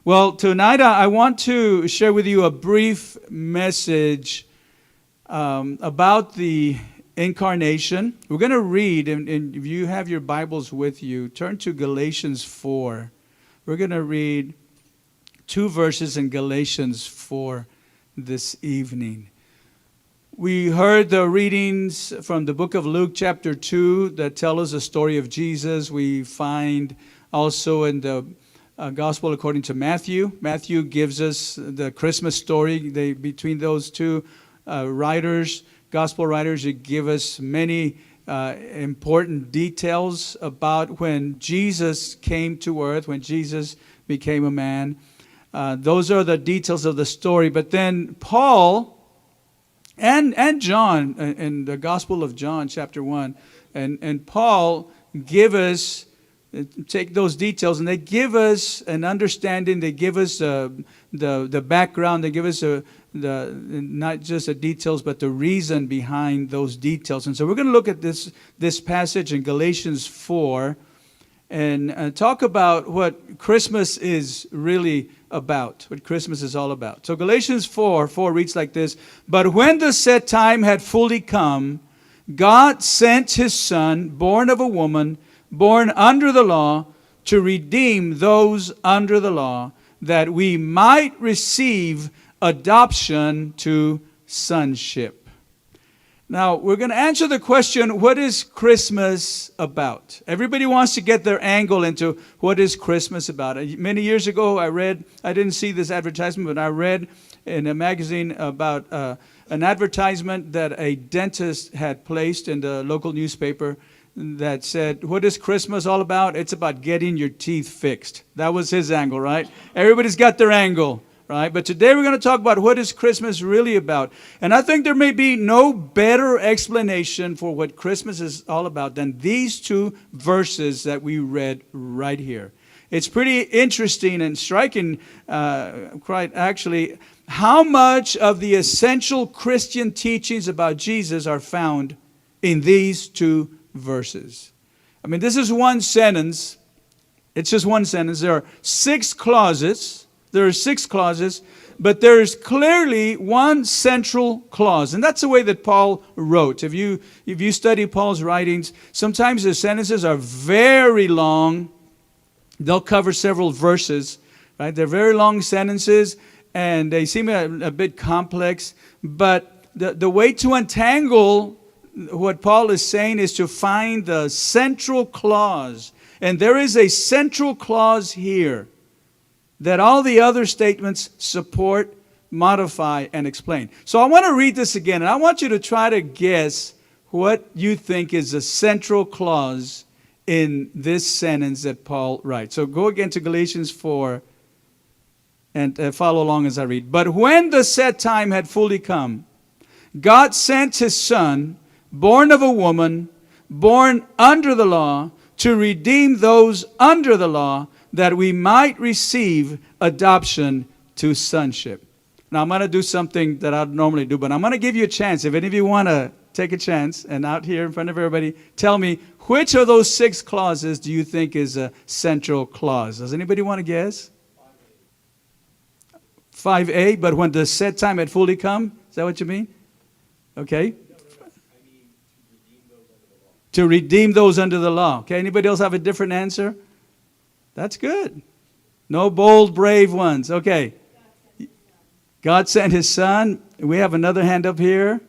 Well, tonight I want to share with you a brief message about the incarnation. We're going to read, and if you have your Bibles with you, turn to Galatians 4. We're going to read 2 verses in Galatians 4 this evening. We heard the readings from the book of Luke chapter 2 that tell us the story of Jesus. We find also in the Gospel according to Matthew. Matthew gives us the Christmas story. Between those two gospel writers, they give us many important details about when Jesus came to earth, when Jesus became a man. Those are the details of the story. But then Paul and John, in the Gospel of John, chapter 1, and Paul take those details and they give us an understanding. They give us the background. They give us not just the details, but the reason behind those details. And so we're going to look at this passage in Galatians 4 and talk about what Christmas is really about, what Christmas is all about. So Galatians 4 reads like this: "But when the set time had fully come, God sent his Son, born of a woman, born under the law, to redeem those under the law, that we might receive adoption to sonship." Now, we're going to answer the question, what is Christmas about? Everybody wants to get their angle into what is Christmas about. Many years ago, I didn't see this advertisement, but I read in a magazine about an advertisement that a dentist had placed in the local newspaper that said, what is Christmas all about? It's about getting your teeth fixed. That was his angle, right? Everybody's got their angle, right? But today we're going to talk about what is Christmas really about. And I think there may be no better explanation for what Christmas is all about than these 2 verses that we read right here. It's pretty interesting and striking, quite actually, how much of the essential Christian teachings about Jesus are found in these 2 verses. I mean, this is one sentence. It's just one sentence. There are 6 clauses. But there is clearly one central clause, and that's the way that Paul wrote. If you study Paul's writings, sometimes the sentences are very long. They'll cover several verses, right? They're very long sentences, and they seem a bit complex. But the way to untangle what Paul is saying is to find the central clause. And there is a central clause here that all the other statements support, modify, and explain. So I want to read this again, and I want you to try to guess what you think is the central clause in this sentence that Paul writes. So go again to Galatians 4 and follow along as I read. "But when the set time had fully come, God sent his Son, born of a woman, born under the law, to redeem those under the law, that we might receive adoption to sonship." Now, I'm going to do something that I'd normally do, but I'm going to give you a chance. If any of you want to take a chance and out here in front of everybody, tell me which of those 6 clauses do you think is a central clause? Does anybody want to guess? 5A, but when the set time had fully come? Is that what you mean? Okay. To redeem those under the law. Okay, anybody else have a different answer? That's good. No bold, brave ones. Okay. God sent his Son. We have another hand up here.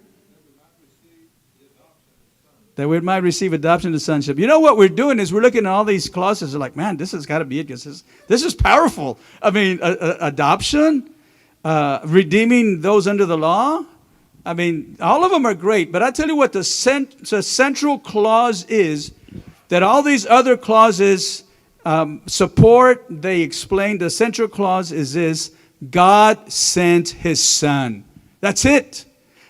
That we might receive adoption to sonship. You know what we're doing is we're looking at all these clauses. We're like, man, this has got to be it. This is powerful. I mean, adoption, redeeming those under the law. I mean, all of them are great. But I tell you what the central clause is that all these other clauses support, they explain. The central clause is this: God sent his Son. That's it.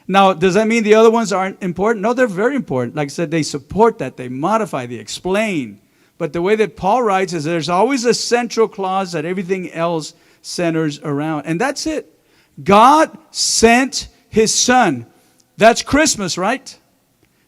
Now, does that mean the other ones aren't important? No, they're very important. Like I said, they support that. They modify, they explain. But the way that Paul writes is there's always a central clause that everything else centers around. And that's it. God sent his Son. That's Christmas, right?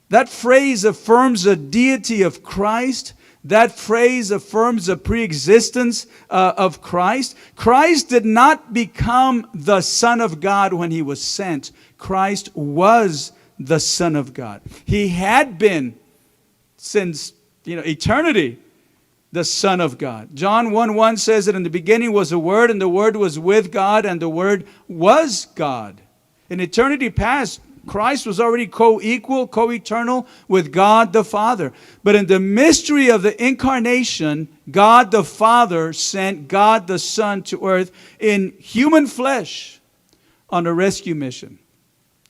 That phrase affirms the deity of Christ, That phrase affirms the pre-existence of Christ. Christ did not become the Son of God when he was sent. Christ was the Son of God. He had been since eternity the Son of God. John 1:1 says that in the beginning was the Word, and the Word was with God, and the Word was God. In eternity past, Christ was already co-equal, co-eternal with God the Father. But in the mystery of the incarnation, God the Father sent God the Son to earth in human flesh on a rescue mission.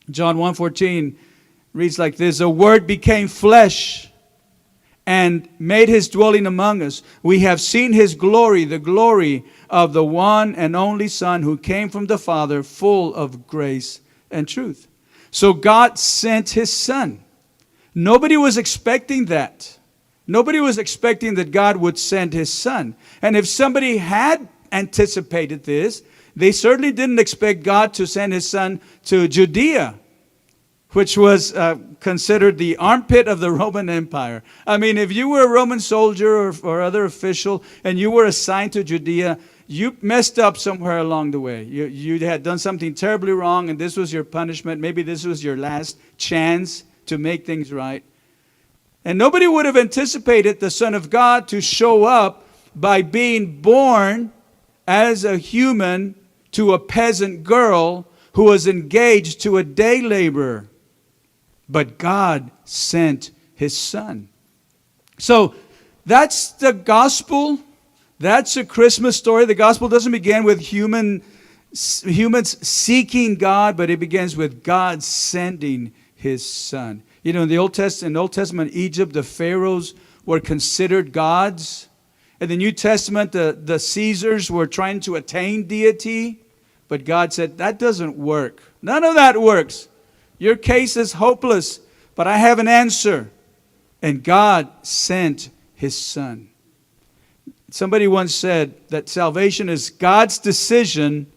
John 1:14 reads like this: "The Word became flesh and made his dwelling among us. We have seen his glory, the glory of the one and only Son who came from the Father, full of grace and truth." So God sent his Son. Nobody was expecting that. Nobody was expecting that God would send his Son. And if somebody had anticipated this, they certainly didn't expect God to send his Son to Judea, which was considered the armpit of the Roman Empire. I mean, if you were a Roman soldier or other official and you were assigned to Judea, you messed up somewhere along the way. You had done something terribly wrong, and this was your punishment. Maybe this was your last chance to make things right. And nobody would have anticipated the Son of God to show up by being born as a human to a peasant girl who was engaged to a day laborer. But God sent his Son. So that's the gospel. That's a Christmas story. The gospel doesn't begin with humans seeking God, but it begins with God sending his Son. In the Old Testament, Egypt, the pharaohs were considered gods. In the New Testament, the Caesars were trying to attain deity. But God said, that doesn't work. None of that works. Your case is hopeless, but I have an answer. And God sent his Son. Somebody once said that salvation is God's decision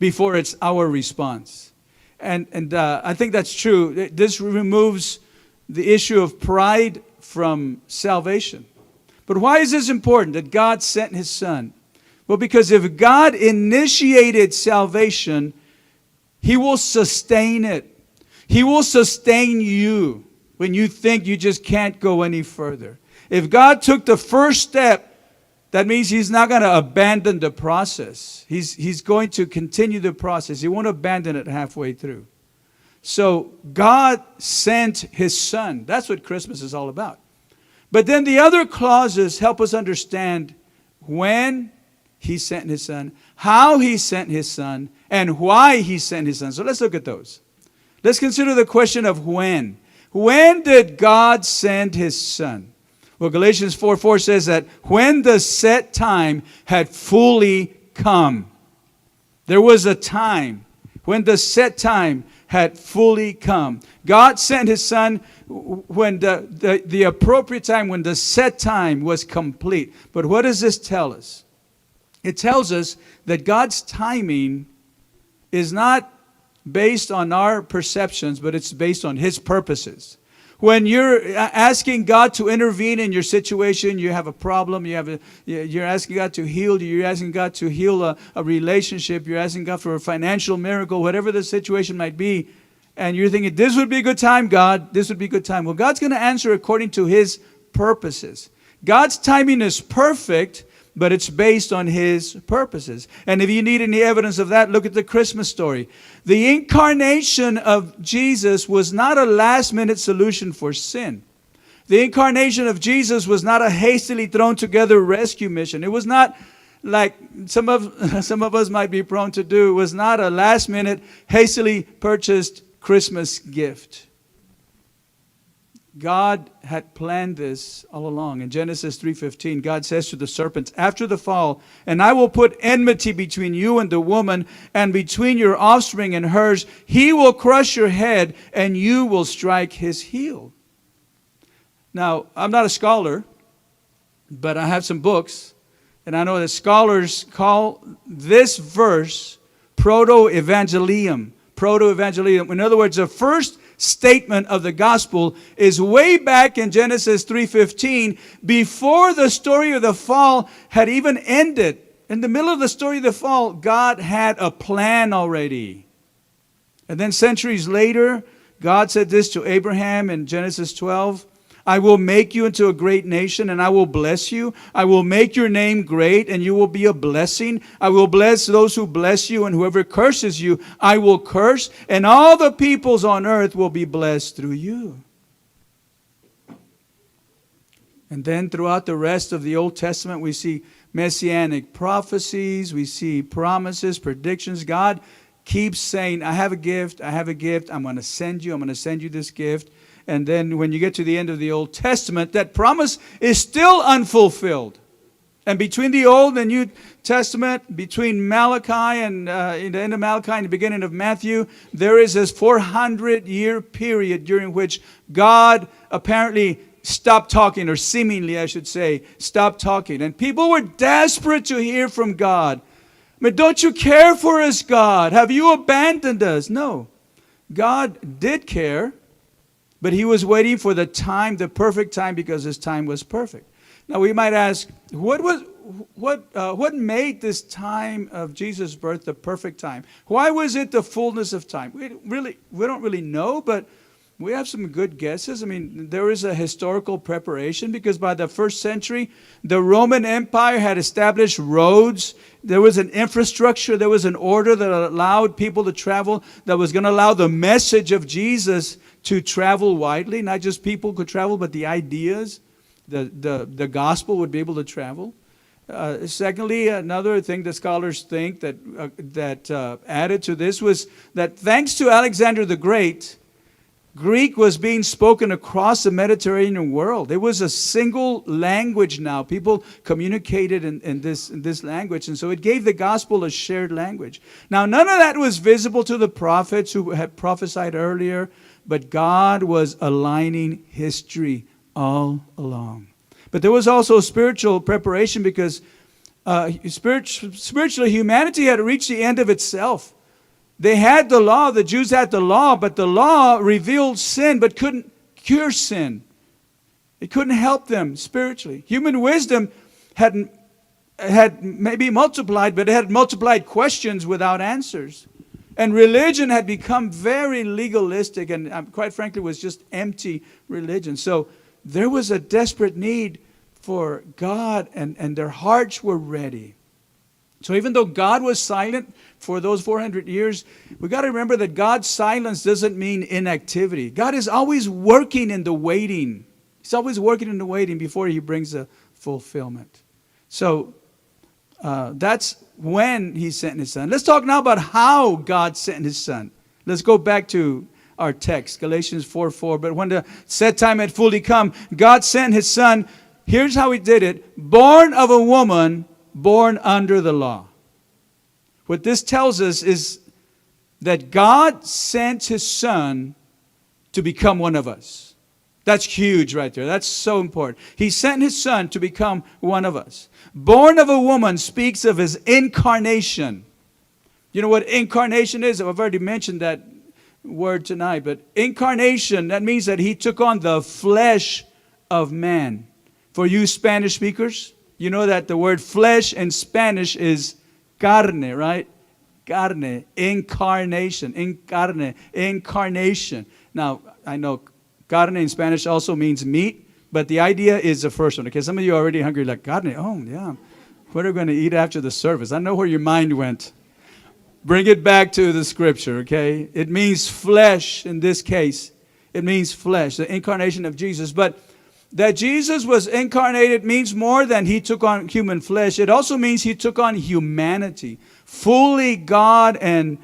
before it's our response. And I think that's true. This removes the issue of pride from salvation. But why is this important, that God sent his Son? Well, because if God initiated salvation, he will sustain it. He will sustain you when you think you just can't go any further. If God took the first step, that means he's not going to abandon the process. He's going to continue the process. He won't abandon it halfway through. So God sent his Son. That's what Christmas is all about. But then the other clauses help us understand when he sent his Son, how he sent his Son, and why he sent his Son. So let's look at those. Let's consider the question of when. When did God send his Son? Well, Galatians 4:4 says that when the set time had fully come. There was a time when the set time had fully come. God sent his Son when the appropriate time, when the set time was complete. But what does this tell us? It tells us that God's timing is not based on our perceptions, but it's based on his purposes. When you're asking God to intervene in your situation, you have a problem, you're asking God to heal you, you're asking God to heal a relationship, you're asking God for a financial miracle, whatever the situation might be, and you're thinking, this would be a good time, God, this would be a good time. Well, God's going to answer according to his purposes. God's timing is perfect, but it's based on his purposes. And if you need any evidence of that, look at the Christmas story. The incarnation of Jesus was not a last-minute solution for sin. The incarnation of Jesus was not a hastily thrown together rescue mission. It was not like some of us might be prone to do. It was not a last-minute, hastily purchased Christmas gift. God had planned this all along. In Genesis 3:15, God says to the serpent, after the fall, and I will put enmity between you and the woman, and between your offspring and hers. He will crush your head, and you will strike his heel. Now, I'm not a scholar, but I have some books, and I know that scholars call this verse proto-evangelium. Proto-evangelium. In other words, the first statement of the gospel is way back in Genesis 3:15, before the story of the fall had even ended. In the middle of the story of the fall, God had a plan already. And then centuries later, God said this to Abraham in Genesis 12. I will make you into a great nation, and I will bless you. I will make your name great, and you will be a blessing. I will bless those who bless you, and whoever curses you, I will curse. And all the peoples on earth will be blessed through you. And then throughout the rest of the Old Testament, we see messianic prophecies. We see promises, predictions. God keeps saying, I have a gift. I have a gift. I'm going to send you. I'm going to send you this gift. And then when you get to the end of the Old Testament, that promise is still unfulfilled. And between the Old and New Testament, between Malachi and in the end of Malachi and the beginning of Matthew, there is this 400-year period during which God apparently stopped talking, or seemingly, I should say, stopped talking. And people were desperate to hear from God. But don't you care for us, God? Have you abandoned us? No. God did care. But he was waiting for the time, the perfect time, because his time was perfect. Now we might ask, what made this time of Jesus' birth the perfect time? Why was it the fullness of time? We don't really know, but we have some good guesses. I mean, there is a historical preparation, because by the first century, the Roman Empire had established roads. There was an infrastructure. There was an order that allowed people to travel, that was going to allow the message of Jesus to travel widely. Not just people could travel, but the ideas, the gospel would be able to travel. Secondly, another thing that scholars think that added to this was that thanks to Alexander the Great, Greek was being spoken across the Mediterranean world. It was a single language now. People communicated in this language. And so it gave the gospel a shared language. Now, none of that was visible to the prophets who had prophesied earlier, but God was aligning history all along. But there was also spiritual preparation, because spiritually humanity had reached the end of itself. They had the law, the Jews had the law, but the law revealed sin but couldn't cure sin. It couldn't help them spiritually. Human wisdom had maybe multiplied, but it had multiplied questions without answers. And religion had become very legalistic and quite frankly was just empty religion. So there was a desperate need for God, and their hearts were ready. So even though God was silent for those 400 years, we got to remember that God's silence doesn't mean inactivity. God is always working in the waiting. He's always working in the waiting before he brings a fulfillment. So that's when he sent his son. Let's talk now about how God sent his son. Let's go back to our text, Galatians 4:4. But when the set time had fully come, God sent his son. Here's how he did it. Born of a woman, born under the law. What this tells us is that God sent his son to become one of us. That's huge right there. That's so important. He sent his son to become one of us. Born of a woman speaks of his incarnation. You know what incarnation is? I've already mentioned that word tonight. But incarnation, that means that he took on the flesh of man. For you Spanish speakers, you know that the word flesh in Spanish is carne, right? Carne, incarnation, incarnation. Now, I know carne in Spanish also means meat, but the idea is the first one. Okay, some of you are already hungry, like carne. Oh, yeah. What are we going to eat after the service? I know where your mind went. Bring it back to the scripture, okay? It means flesh in this case. It means flesh, the incarnation of Jesus. But that Jesus was incarnated means more than he took on human flesh. It also means he took on humanity, fully God and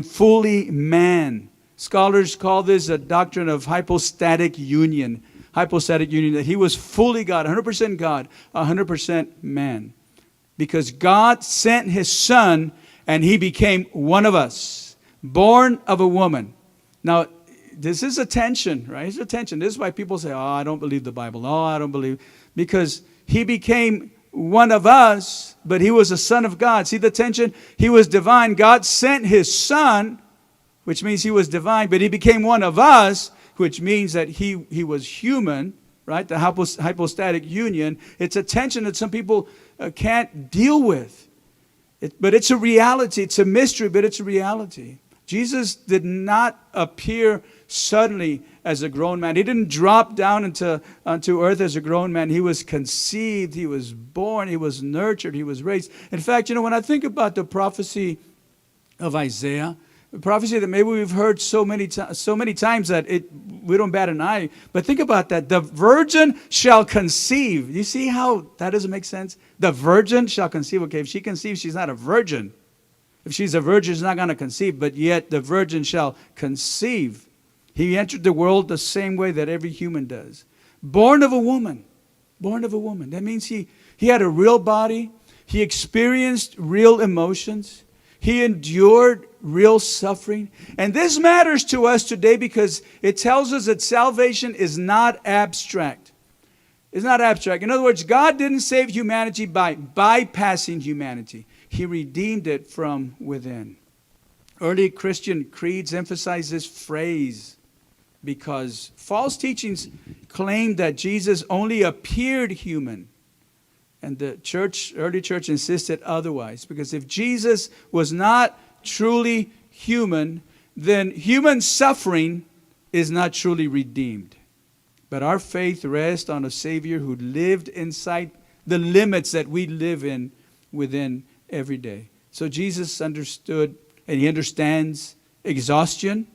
fully man. Scholars call this a doctrine of hypostatic union. Hypostatic union, that he was fully God, 100% God, 100% man. Because God sent his son and he became one of us, born of a woman. Now, this is a tension, right? It's a tension. This is why people say, oh, I don't believe the Bible. No, I don't believe. Because he became one of us, but he was a son of God. See the tension? He was divine. God sent his son, which means he was divine, but he became one of us, which means that he was human, right? The hypostatic union. It's a tension that some people can't deal with. But it's a reality. It's a mystery, but it's a reality. Jesus did not appear suddenly as a grown man. He didn't drop down onto earth as a grown man. He was conceived. He was born. He was nurtured. He was raised. In fact, when I think about the prophecy of Isaiah, a prophecy that maybe we've heard so many times that we don't bat an eye. But think about that. The virgin shall conceive. You see how that doesn't make sense? The virgin shall conceive. Okay, if she conceives, she's not a virgin. If she's a virgin, she's not going to conceive. But yet the virgin shall conceive. He entered the world the same way that every human does. Born of a woman. Born of a woman. That means he had a real body. He experienced real emotions. He endured real suffering. And this matters to us today because it tells us that salvation is not abstract. It's not abstract. In other words, God didn't save humanity by bypassing humanity. He redeemed it from within. Early Christian creeds emphasize this phrase because false teachings claim that Jesus only appeared human. And the early church insisted otherwise. Because if Jesus was not truly human, then human suffering is not truly redeemed. But our faith rests on a Savior who lived inside the limits that we live in within every day. So Jesus understood, and he understands exhaustion.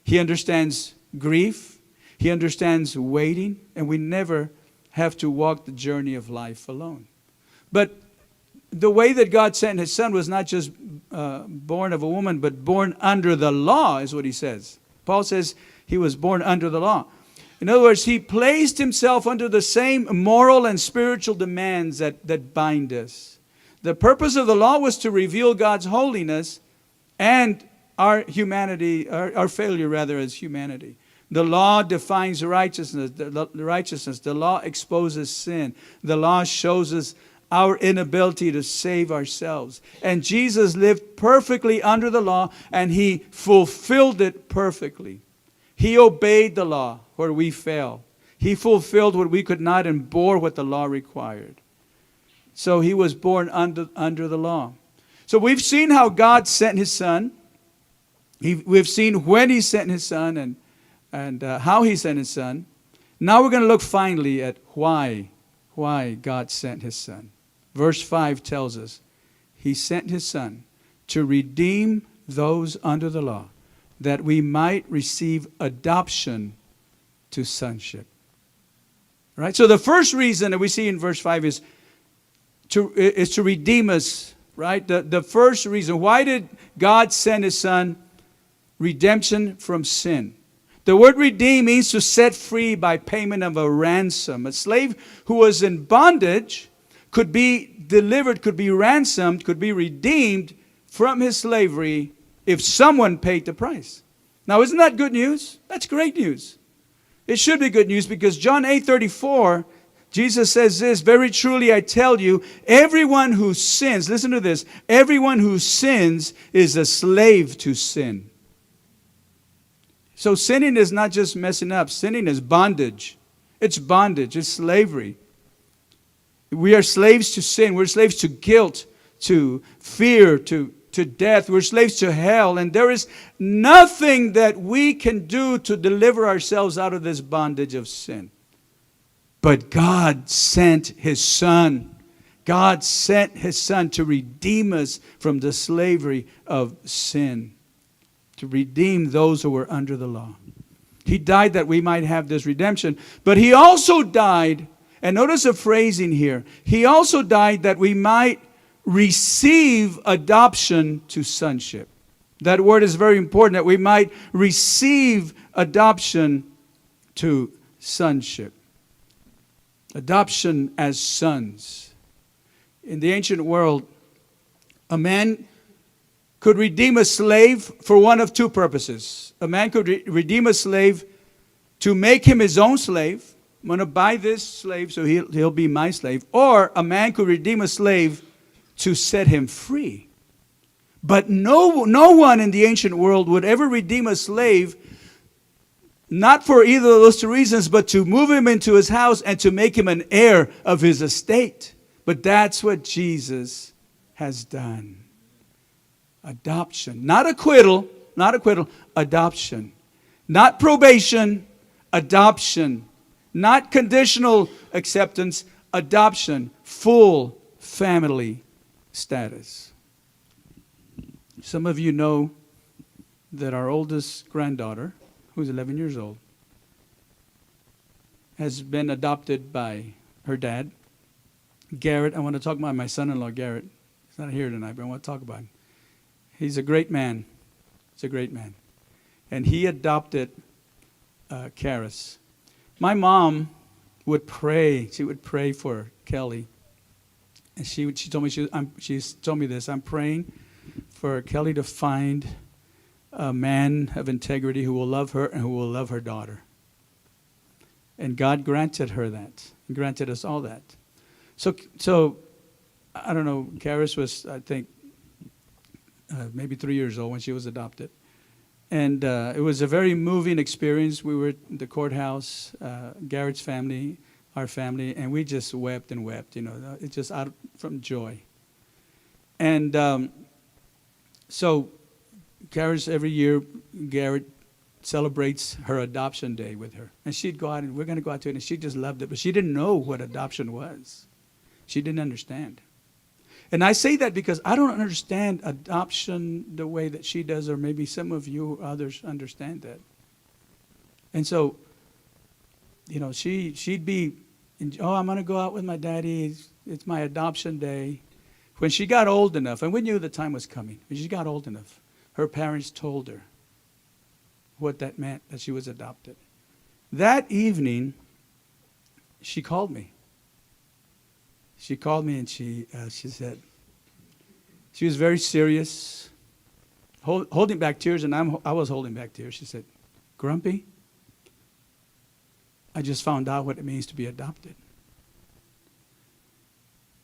He understands grief. He understands waiting. And we never have to walk the journey of life alone. But the way that God sent his son was not just born of a woman, but born under the law, is what he says. Paul says he was born under the law. In other words, he placed himself under the same moral and spiritual demands that bind us. The purpose of the law was to reveal God's holiness and our humanity, our failure rather as humanity. The law defines righteousness. The law exposes sin. The law shows us our inability to save ourselves. And Jesus lived perfectly under the law, and he fulfilled it perfectly. He obeyed the law where we fail. He fulfilled what we could not and bore what the law required. So he was born under the law. So we've seen how God sent his son. We've seen when he sent his son and how he sent his son. Now we're going to look finally at why God sent his son. Verse 5 tells us he sent his son to redeem those under the law, that we might receive adoption to sonship. Right? So the first reason that we see in verse 5 is to redeem us. Right? The first reason. Why did God send his son? Redemption from sin. The word redeem means to set free by payment of a ransom. A slave who was in bondage could be delivered, could be ransomed, could be redeemed from his slavery if someone paid the price. Now, isn't that good news? That's great news. It should be good news because John 8:34, Jesus says this, very truly I tell you, everyone who sins, listen to this, everyone who sins is a slave to sin. So sinning is not just messing up. Sinning is bondage. It's bondage. It's slavery. We are slaves to sin. We're slaves to guilt, to fear, to death. We're slaves to hell. And there is nothing that we can do to deliver ourselves out of this bondage of sin. But God sent his son. God sent his son to redeem us from the slavery of sin, to redeem those who were under the law. He died that we might have this redemption. But he also died, and notice the phrasing here. He also died that we might receive adoption to sonship. That word is very important, that we might receive adoption to sonship. Adoption as sons. In the ancient world, a man could redeem a slave for one of two purposes. A man could redeem a slave to make him his own slave. I'm going to buy this slave so he'll be my slave. Or a man could redeem a slave to set him free. But no one in the ancient world would ever redeem a slave, not for either of those two reasons, but to move him into his house and to make him an heir of his estate. But that's what Jesus has done. Adoption. Not acquittal, adoption. Not probation, adoption. Not conditional acceptance, adoption. Full family status. Some of you know that our oldest granddaughter, who's 11 years old, has been adopted by her dad, Garrett. I want to talk about my son-in-law, Garrett. He's not here tonight, but I want to talk about him. He's a great man. He's a great man. And he adopted Karis. My mom would pray. She would pray for Kelly. And she told me, she's told me this, I'm praying for Kelly to find a man of integrity who will love her and who will love her daughter. And God granted her that. He granted us all that. So I don't know, Karis was, I think, maybe 3 years old when she was adopted. And it was a very moving experience. We were at the courthouse, Garrett's family, our family, and we just wept and wept, it's just out from joy. And so Karis, every year, Garrett celebrates her adoption day with her. And she'd go out, and we're going to go out to it, and she just loved it. But she didn't know what adoption was. She didn't understand. And I say that because I don't understand adoption the way that she does, or maybe some of you others understand that. And so, she'd be, I'm going to go out with my daddy. It's my adoption day. When she got old enough, and we knew the time was coming, when she got old enough, her parents told her what that meant, that she was adopted. That evening, she called me. She called me and she said, she was very serious, holding back tears, and I was holding back tears. She said, Grumpy, I just found out what it means to be adopted.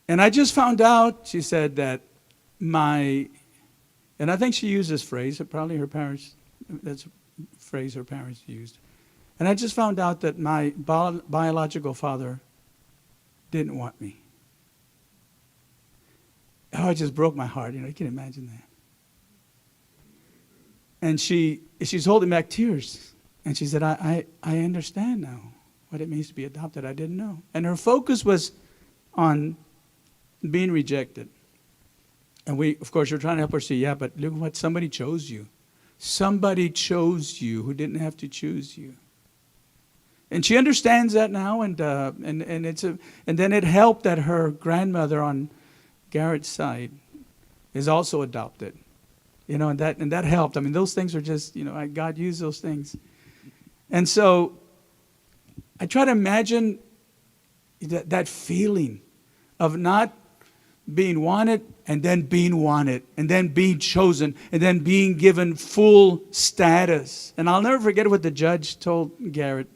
And I just found out, she said, that and I think she used this phrase, probably her parents, that's a phrase her parents used. And I just found out that my biological father didn't want me. Oh, it just broke my heart. You can imagine that. And she's holding back tears. And she said, I understand now what it means to be adopted. I didn't know. And her focus was on being rejected. And we, of course, we're trying to help her see, yeah, but look what, somebody chose you. Somebody chose you who didn't have to choose you. And she understands that now, and then it helped that her grandmother on Garrett's side is also adopted. And that helped. I mean, those things are just, God used those things. And so I try to imagine that feeling of not being wanted and then being wanted and then being chosen and then being given full status. And I'll never forget what the judge told Garrett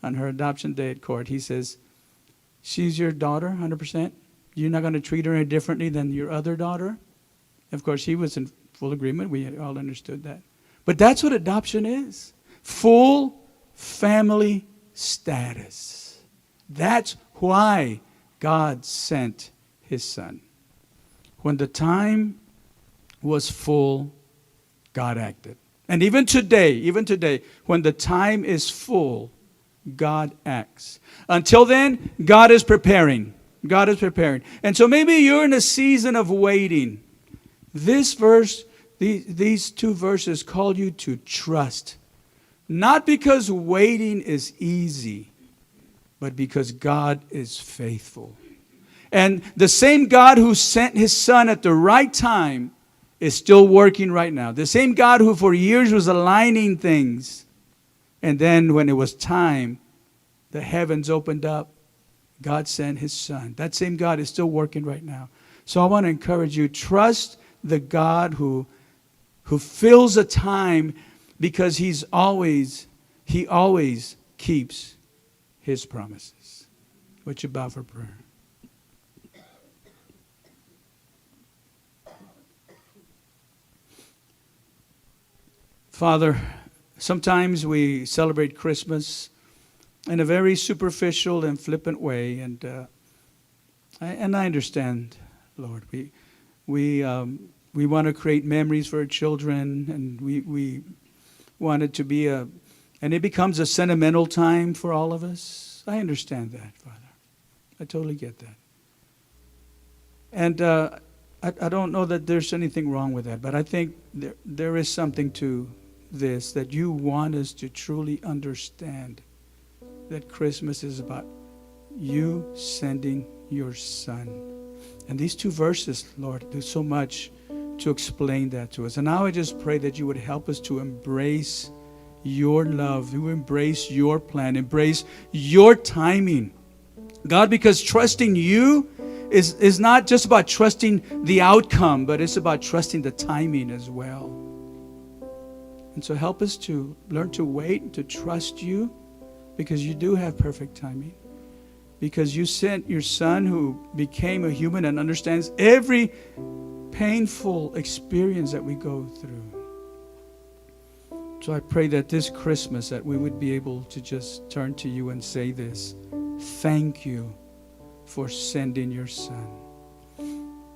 on her adoption day at court. He says, she's your daughter, 100%. You're not going to treat her any differently than your other daughter. Of course, he was in full agreement. We all understood that. But that's what adoption is. Full family status. That's why God sent his son. When the time was full, God acted. And even today, when the time is full, God acts. Until then, God is preparing. God is preparing. And so maybe you're in a season of waiting. This verse, these two verses call you to trust. Not because waiting is easy, but because God is faithful. And the same God who sent his son at the right time is still working right now. The same God who for years was aligning things. And then when it was time, the heavens opened up. God sent his son. That same God is still working right now. So I want to encourage you, trust the God who fills a time, because he always keeps his promises. Would you bow for prayer? Father, sometimes we celebrate Christmas in a very superficial and flippant way, and I understand, Lord. We want to create memories for our children, and we want it to be and it becomes a sentimental time for all of us. I understand that, Father. I totally get that. And I don't know that there's anything wrong with that, but I think there is something to this, that you want us to truly understand that Christmas is about you sending your Son. And these two verses, Lord, do so much to explain that to us. And now I just pray that you would help us to embrace your love, to embrace your plan, embrace your timing. God, because trusting you is not just about trusting the outcome, but it's about trusting the timing as well. And so help us to learn to wait and to trust you, because you do have perfect timing. Because you sent your Son who became a human and understands every painful experience that we go through. So I pray that this Christmas that we would be able to just turn to you and say this: thank you for sending your Son.